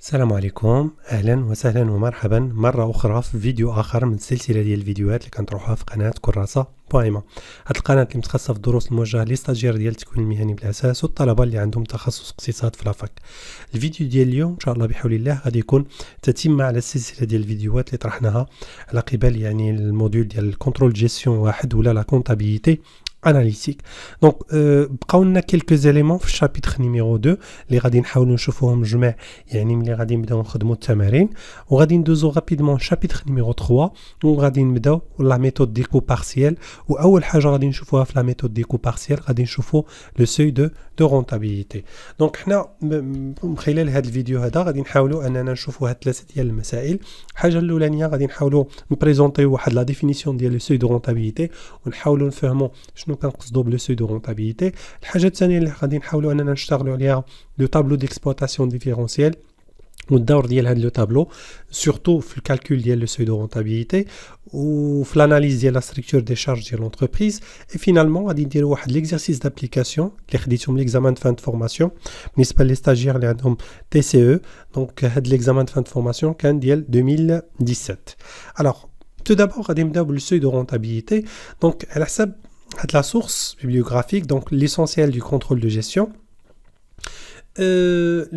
السلام عليكم، اهلا وسهلا ومرحبا مره اخرى في فيديو اخر من السلسله ديال الفيديوهات اللي كنطرحوها في قناه كراسه بويما. هاد القناه اللي متخصصه في الدروس الموجهه للستاجير ديال التكوين المهني بالاساس والطلبه اللي عندهم تخصص اقتصاد في لافاك. الفيديو ديال اليوم ان شاء الله بحول الله غادي يكون تتمه على السلسله ديال الفيديوهات اللي طرحناها على قبل الموديول ديال الكونترول جيستيون واحد ولا لا كونتابيليتي اناليتيك. دونك بقاو لنا كيلكو زيليمون في الشابيتر نيميرو 2 اللي غادي نحاولوا نشوفوهم جمع، يعني ملي غادي نبداو نخدموا التمارين، وغادي ندوزو رابيدمون شابيتر نيميرو 3 وغادي نبداو لا ميثود ديكو بارسيال. واول حاجه غادي نشوفوها في لا ميثود ديكو بارسيال غادي نشوفوا لو سوي دو رونتابيليتي. دونك حنا من خلال هذا الفيديو هذا غادي نحاولوا اننا نشوفوا هاد ثلاثه ديال المسائل. الحاجه الاولانيه غادي نحاولوا نبريزونطيو واحد لا ديفينيسيون ديال لو سوي دو رونتابيليتي ونحاولوا نفهموا شنو كنقصدوا بلو سوي دو رونتابيليتي. الحاجه الثانيه اللي غادي نحاولوا اننا نشتغلوا عليها لو تابلو ديكسبلوطاسيون ديفيرونسيال والدور ديال هذا لو تابلو سورتو في الكالكول ديال لو سوي دو رونتابيليتي وفي لاناليز ديال لا ستركتور دي شارج ديال لونتربريز. اي فينالمون غادي نديروا واحد ليكزارسيس دابليكاسيون اللي خديتهم ليكزامان دو فان دو فورماسيون بالنسبه لي ستاجير اللي عندهم تي سي او. دونك هاد ليكزامان دو فان دو فورماسيون كان ديال 2017. الوغ تو دابور غادي نبداو بلو سوي دو رونتابيليتي. دونك على حسب هاد لا سورس بيبليوغرافيك، دونك l'essentiel du contrôle de gestion.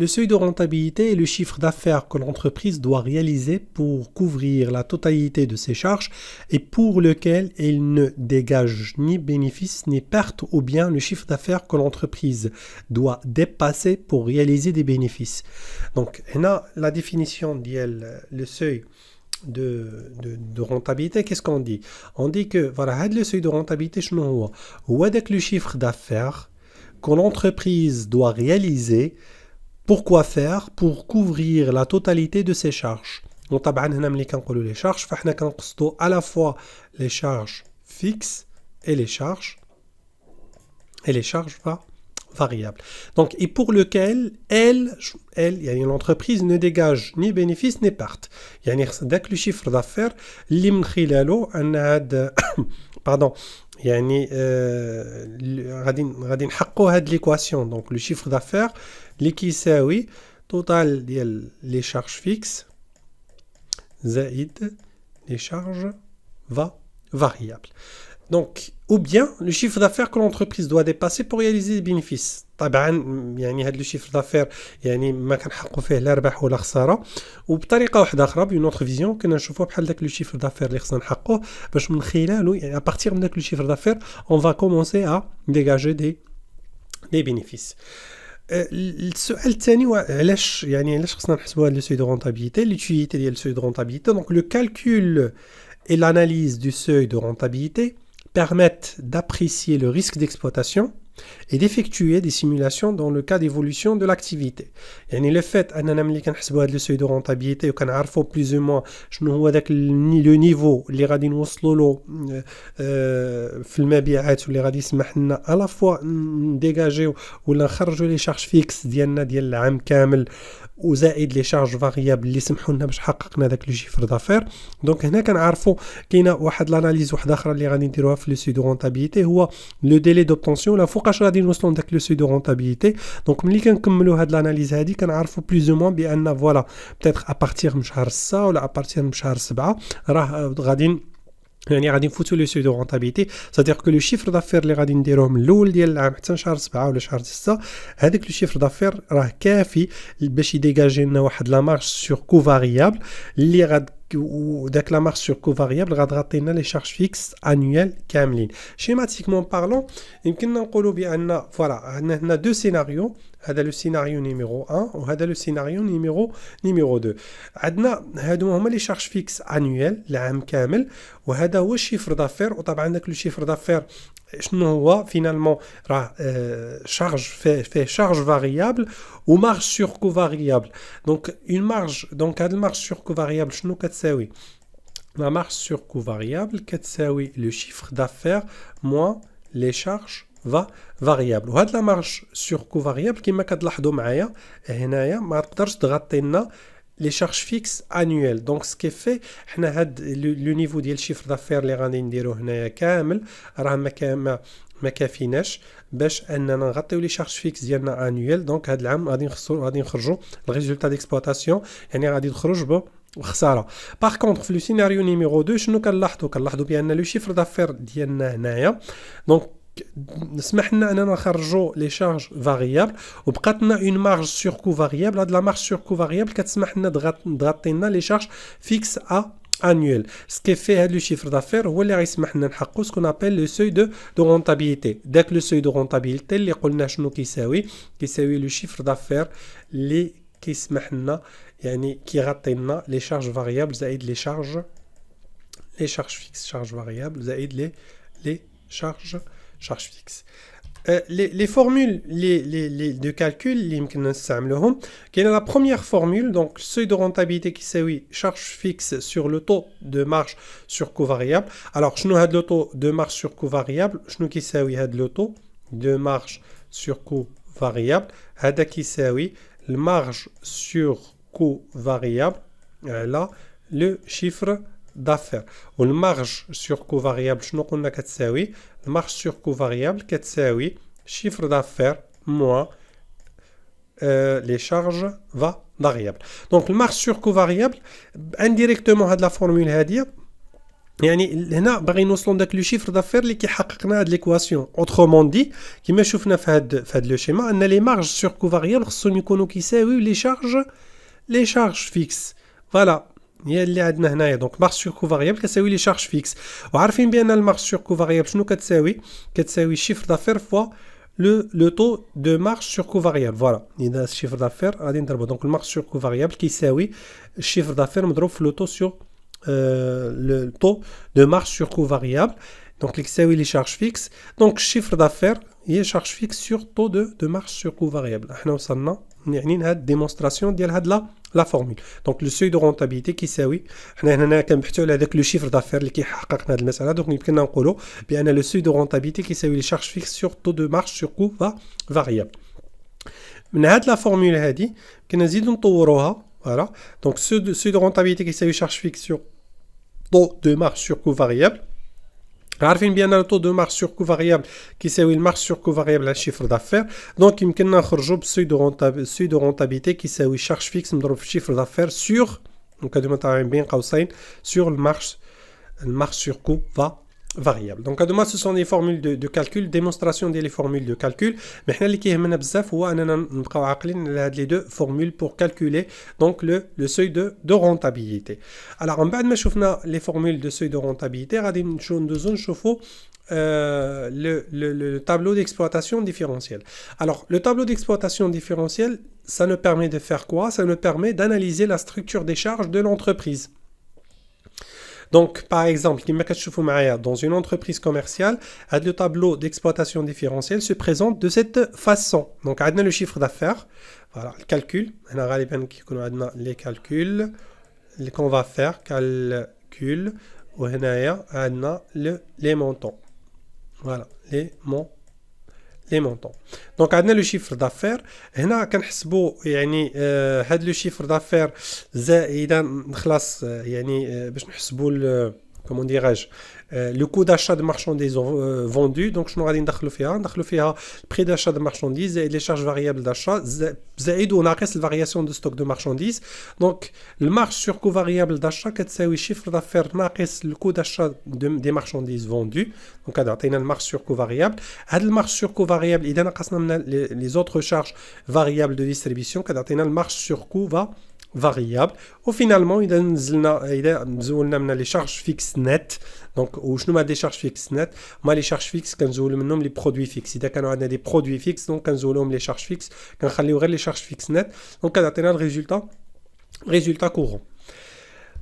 Le seuil de rentabilité est le chiffre d'affaires que l'entreprise doit réaliser pour couvrir la totalité de ses charges et pour lequel elle ne dégage ni bénéfice ni perte, ou bien le chiffre d'affaires que l'entreprise doit dépasser pour réaliser des bénéfices. Donc, on a la définition de le seuil de rentabilité. Qu'est-ce qu'on dit? On dit que voilà, le seuil de rentabilité, c'est le chiffre d'affaires que l'entreprise doit réaliser. Pourquoi faire? Pour couvrir la totalité de ses charges. وطبعا هنا ملي كنقولوا les charges فاحنا كنقصدوا à la fois les charges fixes et les charges variables. Donc, et pour lequel elle l'entreprise ne dégage ni bénéfice ni perte. يعني داك le chiffre d'affaires اللي من خلاله ان هاد pardon يعني غادي نحققوا هاد ليكواسيون. دونك لو شيفر دافير اللي كيساوي توتال ديال لي شارج فيكس زائد لي شارج variables. Donc, ou bien le chiffre d'affaires que l'entreprise doit dépasser pour réaliser des bénéfices. طبعا يعني هذا لو شيفر دافير يعني ما كنحققوا فيه لا ربح ولا خساره. وبطريقه واحده اخرى بين اوتر فيزيون كنا نشوفوا بحال داك لو شيفر دافير اللي خصنا نحققوه باش من خلاله يعني ابارتير من داك لو شيفر دافير اون فا كومونسي ا ديغاجي دي بينيفيس. السؤال الثاني علاش خصنا نحسبوا هذا لو سوي دو رونتابيليتي، لوتيليتي ديال لو سوي دو رونتابيليتي. دونك لو كالكول et l'analyse du seuil de rentabilité permettent d'apprécier le risque d'exploitation et d'effectuer des simulations dans le cas d'évolution de l'activité. يعني le fait أننا ملي كنحسبوا هذا le seuil de rentabilité وكنعرفوا plus ou moins شنو هو داك لو نيفو اللي غادي نوصلوا له في المبيعات واللي غادي يسمح لنا على فوا نديجاجيو ولا نخرجوا لي شارج فيكس ديالنا ديال العام كامل وزائد لي شارج فاريابل اللي سمحوا لنا باش حققنا داك لو شيفر دافير. دونك هنا كنعرفوا كاينه واحد لاناليز واحده اخرى اللي غادي نديروها في لو سوي دو رونتابيليتي هو لو ديلي دوبطونسيون ولا فوقاش غادي نوصلوا لداك لو سوي دو رونتابيليتي. دونك ملي كنكملوا هاد لاناليز هادي كنعرفوا بلوز او موان بان فوالا بيتيتر ابارتير من شهر 6 ولا ابارتير من شهر 7 راه غادي نفوتوا لو سوي دو رونتابيليتي. صدير كو لو شيفر دافير اللي غادي نديروه من الاول ديال العام حتى شهر 7 ولا شهر 6 هذاك لو شيفر دافير راه كافي باش يديجاجي لنا واحد لا مارج سور كو فاريابل اللي غاد وداك لا مارج سور كو فاريابل غتغطي لنا لي شارج فيكس انويل كاملين. شيماتيكمون بارلون يمكننا نقولوا بان فوالا عندنا هنا دو سيناريو، هذا لو سيناريو نيميرو 1 وهذا لو سيناريو نيميرو 2. عندنا هادو هما لي شارج فيكس انويل العام كامل وهذا هو الشيفر دافير. وطبعا داك لو شيفر دافير شنو هو فينالمون راه شارج فيه شارج فاريابل ومارج سور كو فاريابل. دونك اون مارج دونك هاد المارج سور كو فاريابل شنو كتساوي؟ لا مارج سور كو فاريابل كتساوي لو شيفر دافير موان لي شارج فاريابل. وهاد لا مارج سور كو فاريابل كما كتلاحظوا معايا هنايا ما تقدرش تغطي لنا les charges fixes annuelles. Donc ce qui est fait, le niveau du chiffre d'affaires اللي غادي نديروه هنايا كامل راه ما كافيناش باش اننا نغطيو لي شارج فيكس ديالنا انويل. دونك هذا العام غادي نخرجوا الريزولتا ديكسبلوطاسيون يعني غادي تخرج بخساره. باغ كونطخ في لو سيناريو نيميرو 2 شنو كنلاحظوا بان لو شيفر دافير ديالنا هنايا دونك نسمح لنا اننا نخرجوا لي شارج فاريابل وبقات لنا اون مارج سور كو فاريابل. هاد لا مارج سور كو فاريابل كتسمح لنا تغطي لنا لي شارج فيكس annuel. Ce qui fait le chiffre d'affaires هو اللي غيسمح لنا نحققوا ce qu'on appelle le seuil de rentabilité. داك le seuil de rentabilité اللي قلنا شنو كيساوي le chiffre d'affaires اللي كيسمح لنا يعني كيغطي لنا les charges variables زائد les charges fixes, charges variables زائد les charges fixes. Les formules de calcul اللي يمكن نستعملوهم كاينه la première formule donc seuil de rentabilité qui s'appelle charge fixe sur le taux de marge sur coût variable. Alors شنو هاد le taux de marge sur coût variable شنو كيساوي هاد le taux de marge sur coût variable هذا كيساوي المارج sur coût variable على le chiffre d'affaires. و المارج sur coût variable شنو قلنا كتساوي المارج sur coût variable كتساوي chiffre d'affaires moins les charges variables. Donc le marge sur coût variable indirectement هاد لا فورمول هادي يعني هنا باغي نوصلوا لذاك لو شيفر دافير اللي كيحققنا هاد ليكواسيون. اوترومون دي كما شفنا في هاد لو شيما ان لي مارج سور كو فاريابل خصهم يكونوا كيساويو لي شارج فيكس. فوالا هي اللي عندنا هنايا دونك مارج سور كو فاريابل كتساوي لي شارج فيكس. وعارفين بان المارج سور كو فاريابل شنو كتساوي شيفر دافير فوا لو طو دو مارج سور كو فاريابل. فوالا اذا الشيفر دافير غادي نضربو دونك المارج سور كو فاريابل كيساوي الشيفر دافير مضروب في لو طو سور le taux de marge sur coût variable. Donc, les charges fixes. Donc, chiffre d'affaires, il y a charge fixe sur taux de marge sur coût variable. Nous avons une démonstration de la formule. Donc, le seuil de rentabilité qui s'appelle, le chiffre d'affaires qui est donc, nous pouvons dire le seuil de rentabilité qui s'appelle les charges fixes sur taux de marge sur coût variable. من هاد la formule هادي كنزيدو نطوروها. Voilà. Donc, seuil de rentabilité qui s'appelle charge fixe sur taux de marge sur coût variable. عارفين bien le taux de marge sur coût variable qui s'appelle marge sur coût variable à chiffre d'affaires. Donc, يمكننا نخرجوا بالسeuil de rentabilité qui s'appelle charge fixe مضروب في chiffre d'affaires sur donc هادو متابعين بين قوسين sur le marge sur coût variable. Donc, ce sont des formules de calcul, démonstration des formules de calcul. Mais ce qui est بزاف هو أننا نبقاو عاقلين على les deux formules pour calculer donc le seuil de rentabilité. Alors, من بعد ما شفنا les formules de seuil de rentabilité, غادي نشوفوا le tableau d'exploitation différentielle. Alors, le tableau d'exploitation différentielle, ça nous permet de faire quoi? Ça nous permet d'analyser la structure des charges de l'entreprise. Donc, par exemple, dans une entreprise commerciale, le tableau d'exploitation différentielle se présente de cette façon. Donc, on a le chiffre d'affaires, voilà, le calcul. On a les calculs qu'on va faire, calcul, ou on a les montants. Voilà, les montants. Donc, on a le chiffre d'affaires. هنا كنحسبوا يعني هذا لو chiffre d'affaires زائدا نخلص يعني باش نحسبوا comment dirais-je le coût d'achat de marchandises vendues. Donc شنو غادي ندخلوا فيها le prix d'achat de marchandises et les charges variables d'achat زائد وناقص الفارياسيون de stock de marchandises. Donc le marge sur coût variable d'achat كتساوي chiffre d'affaires ناقص le coût d'achat des marchandises vendues. Donc هذا عطينا le marge sur coût variable. هذا le marge sur coût variable اذا نقصنا من les autres charges variables de distribution كتعطينا le marge sur coût variable. Ou finalement, نزولنا من les charges fixes nettes. Donc, وشنو ما des charges fixes nettes? ما les charges fixes كنزولوا منهم les produits fixes. إذا كانوا عندنا des produits fixes, donc كنزولوهم les charges fixes. كنخليو غير les charges fixes nettes. Donc, كتعطينا le résultat courant.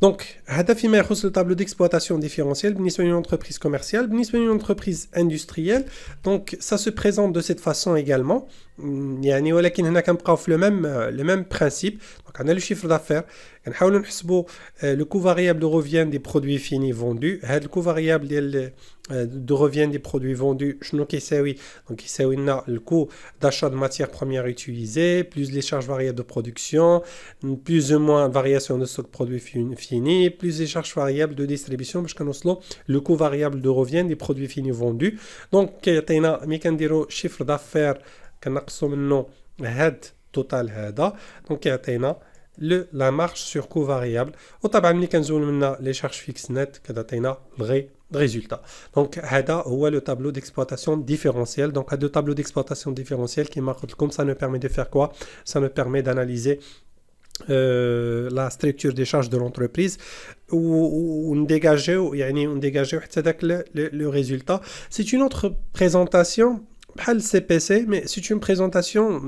Donc, هذا فيما يخص le tableau d'exploitation différentielle بالنسبة لune entreprise commerciale, بالنسبة لune entreprise industrielle. Donc, ça se présente de cette façon également. يعني ولكن هنا كنبقاو في le même principe. Donc عندنا le chiffre d'affaires كنحاولوا نحسبوا le coût variable de revient des produits finis vendus. هذا le coût variable ديال de revient des produits vendus شنو كيساوي؟ donc كيساوي لنا le coût d'achat de matières premières utilisées plus les charges variables de production plus ou moins variation de stock produits finis plus les charges variables de distribution باش كنوصلوا le coût variable de revient des produits finis vendus. donc كيعطينا ملي كنديروا chiffre d'affaires كنقصوا منه هاد توتال هذا دونك كيعطينا la marge sur coût variable وطبعا ملي كنزول منها لي شارج فيكس نت كتعطينا الغي résultat. Donc هذا هو le tableau d'exploitation différentiel. Donc هذا le tableau d'exploitation différentiel كما قلت لكم ça nous permet de faire quoi? Ça nous permet d'analyser la structure des charges de l'entreprise ou dégager حتى داك le résultat. C'est une autre présentation بحال CPC mais c'est une présentation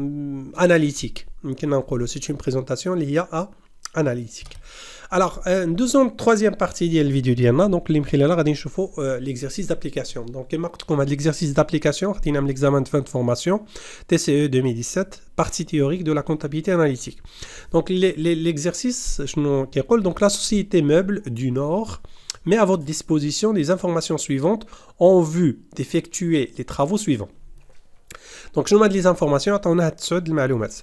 analytique. C'est une présentation liée à analytique. Alors, deuxième, troisième partie de la vidéo ديالنا donc اللي مخلالها غادي نشوفوا l'exercice d'application. Donc كما قلت لكم هذا l'exercice d'application خدينا من l'examen de fin de formation TCE 2017 partie théorique de la comptabilité analytique. Donc l'exercice شنو كيقول donc la société meuble du Nord met à votre disposition des informations suivantes en vue d'effectuer les travaux suivants. Donc شنو هاد لي زانفورماسيون عطاونا هاد 9 المعلومات.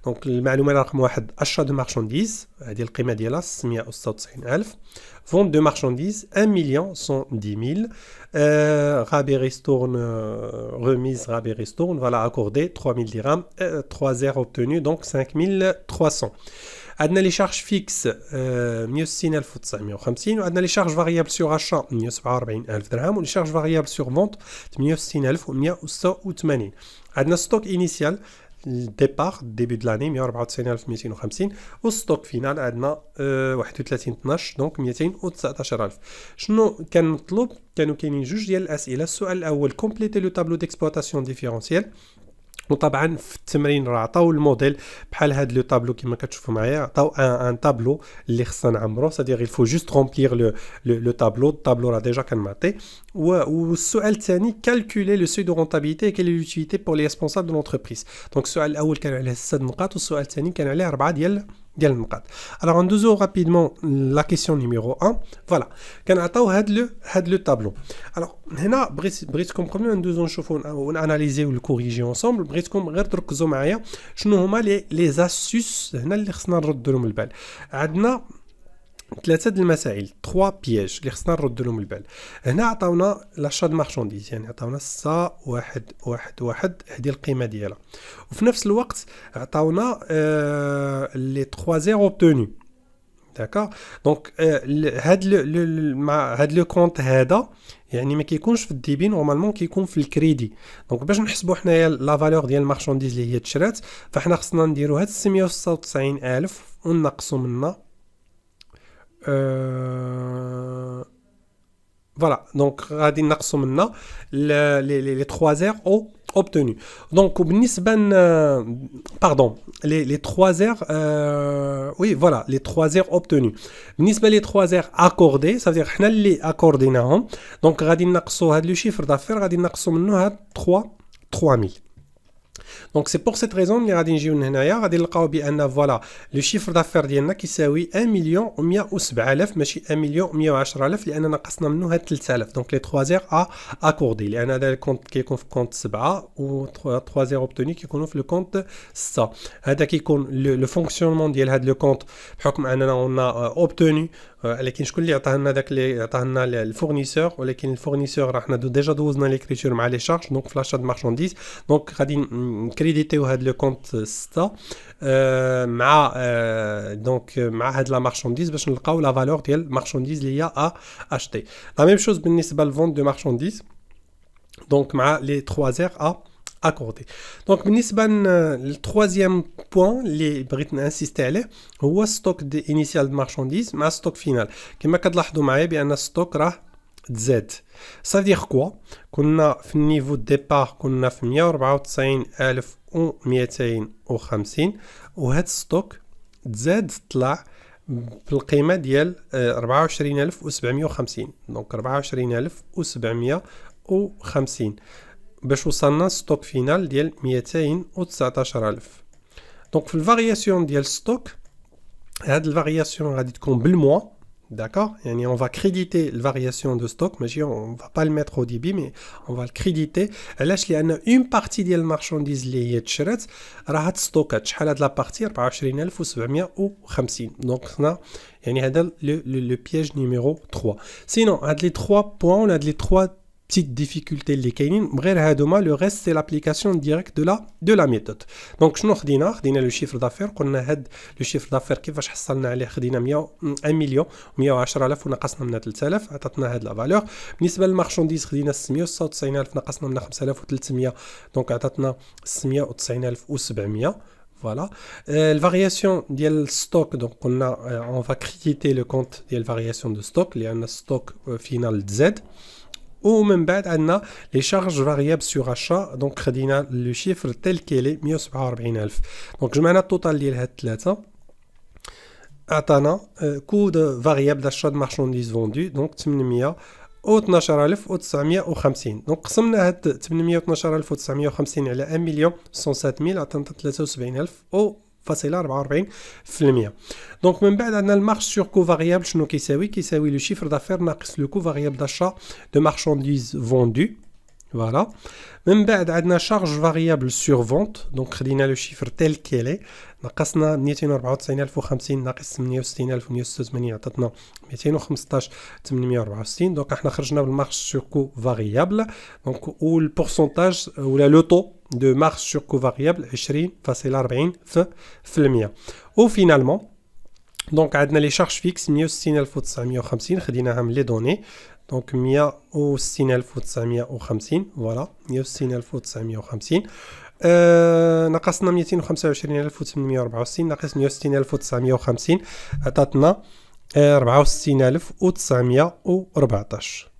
دونك المعلومه رقم 1 achat de marchandises هذه القيمه ديالها 696000 vente de marchandises 1,110,000 rabais ristourne remise rabais ristourne voilà accordé 3000 dirhams 3 heures obtenues donc 5300. عندنا لي شارج فيكس 160950 وعندنا لي شارج فاريابل سور achat 147000 درهم ولي شارج فاريابل سور فونت 68186. عندنا ستوك انيسيال الديبار ديبي دو لاني 194250 والستوك فينال عندنا 31 12 دونك 219000. شنو كان مطلوب؟ كانوا كاينين جوج ديال الاسئله. السؤال الاول كومبليتي لو تابلو ديكسبلوطاسيون ديفيرونسيال وطبعا في التمرين راه عطاو الموديل بحال هاد لو طابلو كما كتشوفوا معايا عطاو ان طابلو اللي خصنا نعمرو سادير يلفو جوست رومبلير لو طابلو الطابلو راه ديجا كان معطي. والسؤال الثاني كالكولي لو سوي دو رونتابيليتي كال لوتيليتي بور لي ريسبونسابل دو لونتربريز. دونك السؤال الاول كان عليه 6 نقاط والسؤال الثاني كان عليه 4 ديال النقاط. Alors on دوزو rapidement la question numéro 1. Voilà. كان عطاو هاد لو طابلو. Alors هنا بغيتكم قبل ما ندوزو نشوفوا وناناليزيو الكوريجي ensemble بغيتكم غير تركزوا معايا شنو هما لي زاسوس هنا اللي خصنا نردوا لهم البال. عندنا 3 المسائل 3 بياج اللي خصنا نردوا لهم البال. هنا عطاونا لاشا د مارشانديز يعني عطاونا 111 هذه القيمه ديالها وفي نفس الوقت عطاونا لي 3 زير اوبتوني داكا. دونك هاد لو كونت هذا يعني ما كيكونش في الديبي نورمالمون كيكون في الكريدي. دونك باش نحسبوا حنايا لا فالور ديال المارشانديز اللي هي تشرات فاحنا خصنا نديروا هاد 696000 ونقصوا منها voilà donc غادي نقصوا منها les 3 heures obtenus. Donc بالنسبه pardon les 3 heures oui voilà les 3 heures obtenues. بالنسبه les 3 heures accordées ça veut dire حنا اللي اكورديناهم دونك غادي نقصوا هاد لو شيفر دافير غادي نقصوا منه هاد 3000. Donc c'est pour cette raison اللي غادي نجيو هنايا غادي نلقاو بان فوالا لو شيفر دافير ديالنا كيساوي 1,107,000 ماشي 1,110,000 لاننا نقصنا منه هاد 3000. دونك لي 3 زير اكوردي لان هذا الكونت كيكون في كونت 7 و 3 زير اوبتوني كيكونوا في لو كونت 6. هذا كيكون لو فونكسيونمون ديال هاد لو كونت بحكم اننا قلنا اوبتوني لكن شكون اللي عطاه لنا داك اللي عطاه لنا الفورنيسور ولكن الفورنيسور راه حنا ديجا دوزنا ليكريتور مع لي شارج دونك فلاشا د مارشانديز دونك غادي نكريديتيو هاد لو كونت 6 مع دونك مع هاد لا مارشانديز باش نلقاو لا فالور ديال مارشانديز اللي هي اشتي. لا ميم شوز بالنسبه للفونت دو مارشانديز دونك مع لي 3 زير accordé. Donc بالنسبه للتروازيام بوين اللي بغيت نانسيستي عليه هو ستوك دي انيسيال د مارشانديز مع ستوك فينال. كما كتلاحظوا معايا بان ستوك راه تزاد صافي كوا كنا في النيفو ديبار كنا في 194250 وهاد ستوك تزاد طلع بالقيمه ديال 24750 دونك 24750 باش وصلنا ستوك فينال ديال 219000. دونك في الفارياسيون ديال ستوك هاد الفارياسيون غادي تكون بالموا. D'accord? يعني on va créditer la variation de stock, mais on va pas le mettre au débit, mais on va le créditer. علاش لأن une partie ديال المارشانديز اللي هي تشرات راها تستوكات. شحال هاد لابارتي 24750. دونك هنا يعني هذا لو بياج نيميرو 3. سينون هاد لي 3 بوين ولا هاد لي 3 petites difficultés اللي كاينين غير هادوما. لو ريست سي لابليكاسيون ديريكت دو لا ميثود. دونك شنو خدينا لو شيفر دافير. قلنا هاد لو شيفر دافير كيفاش حصلنا عليه. خدينا 1 مليون و110000 ونقصنا منها 3000 عطاتنا هاد لا فالور. بالنسبه للمارشانديز خدينا 699000 نقصنا منها 5300 دونك عطاتنا 699700. Voilà. La variation de stock, donc on va créditer le compte de la variation de stock, il y a un stock final Z. Ou même بعد عندنا les charges variables sur achat. donc خدينا le chiffre tel qu'il est 147000. donc جمعنا التوتال ديال هاد الثلاثه عطانا coût de variable d'achat de marchandises vendues donc 812950. donc قسمنا هاد 812950 على 1,107,000 عطانا 73,000 او فاصلة 44%. دونك من بعد عندنا المارج سور كو فاريابل. شنو كيساوي لو شيفر دافير ناقص لو كو فاريابل داشا دو مارشانديز فوندو. فوالا. من بعد عندنا شارج فاريابل سور فونت. دونك خدينا لو شيفر تيل كيلي نقصنا 294050 ناقص 68186 عطاتنا 215864. دونك احنا خرجنا بالمارج سور كو فاريابل. دونك و البورسونتاج ولا لو طو de marge sur coût variable 20.40%. Ou finalement, donc on a les charges fixes 166950 خديناهم les données. donc 166950 voilà 166950 نقصنا 225864 ناقص 166950 عطاتنا 64914.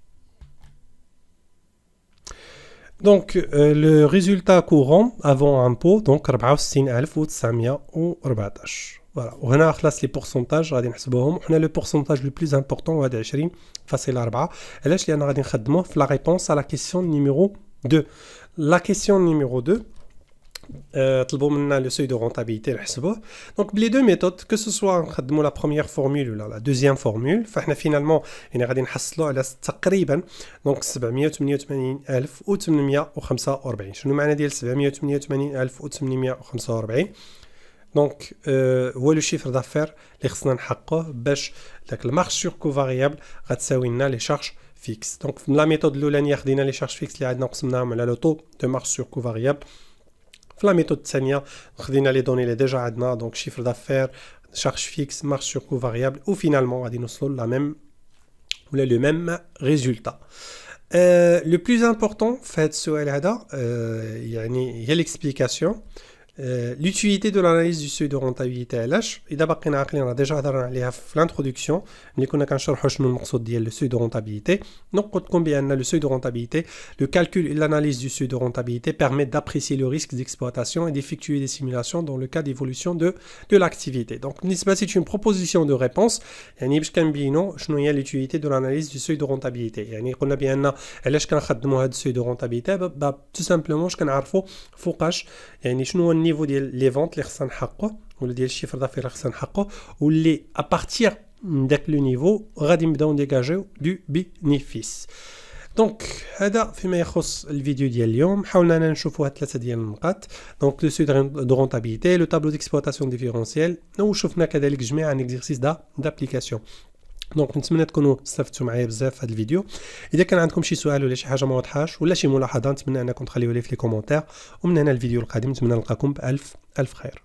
Donc, le résultat courant avant impôt, donc 64914. Voilà. وهنا خلاص لي بورسونتاج غادي نحسبوهم. وحنا لو بورسونتاج لو بلوز امبورطون هو 20.4. علاش؟ لان غادي نخدموه في لا ريبونس على لا كيسيون نيميرو 2. لا كيسيون نيميرو 2 طلبوا منا لو سوي دو رونتابيليتي نحسبوه. دونك بلي دو ميثود كو سو سوا نخدموا لا بروميير فورمول ولا لا دوزيام فورمول. فاحنا فينالمون يعني غادي نحصلوا على تقريبا دونك 788845. شنو معنى ديال 788845؟ دونك هو لو شيفر دافير اللي خصنا نحققوه باش داك المارج سور كو فاريابل غتساوي لنا لي شارج فيكس. دونك في لا ميثود الاولانيه خدينا لي شارج فيكس اللي عندنا وقسمناهم على لو طو دو مارج سور كو فاريابل. في لا ميثود الثانيه خدينا لي دوني اللي ديجا عندنا دونك شيفر دافير شارج فيكس مارج سور كو فاريابل و فينالمون غادي نوصلوا لا ميم ولا لو ميم ريزولتا. لو بلوز امبورطون في هذا السؤال هذا يعني هي ليكسبليكاسيون l'utilité de l'analyse du seuil de rentabilité علاش اذا بقينا عاقلين راه ديجا هضرنا عليها في الانتروداكسيون ملي كنا كنشرحوا شنو المقصود ديال لو سوي دو رونتابيليتي. دونك قلت لكم بان لو سوي دو رونتابيليتي le calcul et l'analyse du seuil de rentabilité permet d'apprécier le risque d'exploitation et d'effectuer des simulations dans le cas d'évolution de l'activité. donc بالنسبه c'est une proposition de réponse يعني باش كنبينوا شنو هي l'utilité de l'analyse du seuil de rentabilité. يعني قلنا بان علاش كنخدموا هذا السوي دو رونتابيليتي tout simplement باش كنعرفوا فوقاش يعني شنو هو النيفو ديال لي فونت اللي خصنا نحققوه ولا ديال الشيفر دافير اللي خصنا نحققوه واللي ابارتير داك لو نيفو غادي نبداو نديجاجيو دو بينيفيس. دونك هذا فيما يخص الفيديو ديال اليوم. حاولنا انا نشوفوا هاد ثلاثه ديال النقاط. دونك لو سوي دو رونتابيليتي لو تابلو ديكسبلوطاسيون ديفيرونسيال وشفنا كذلك جميع ان اكزرسيس دابليكاسيون. دونك نتمنى تكونوا استفدتوا معايا بزاف في هذا الفيديو. اذا كان عندكم شي سؤال ولا شي حاجه ما واضحاش ولا شي ملاحظه نتمنى انكم تخليوها لي في لي كومونتير. ومن هنا الفيديو القادم نتمنى نلقاكم بالف خير.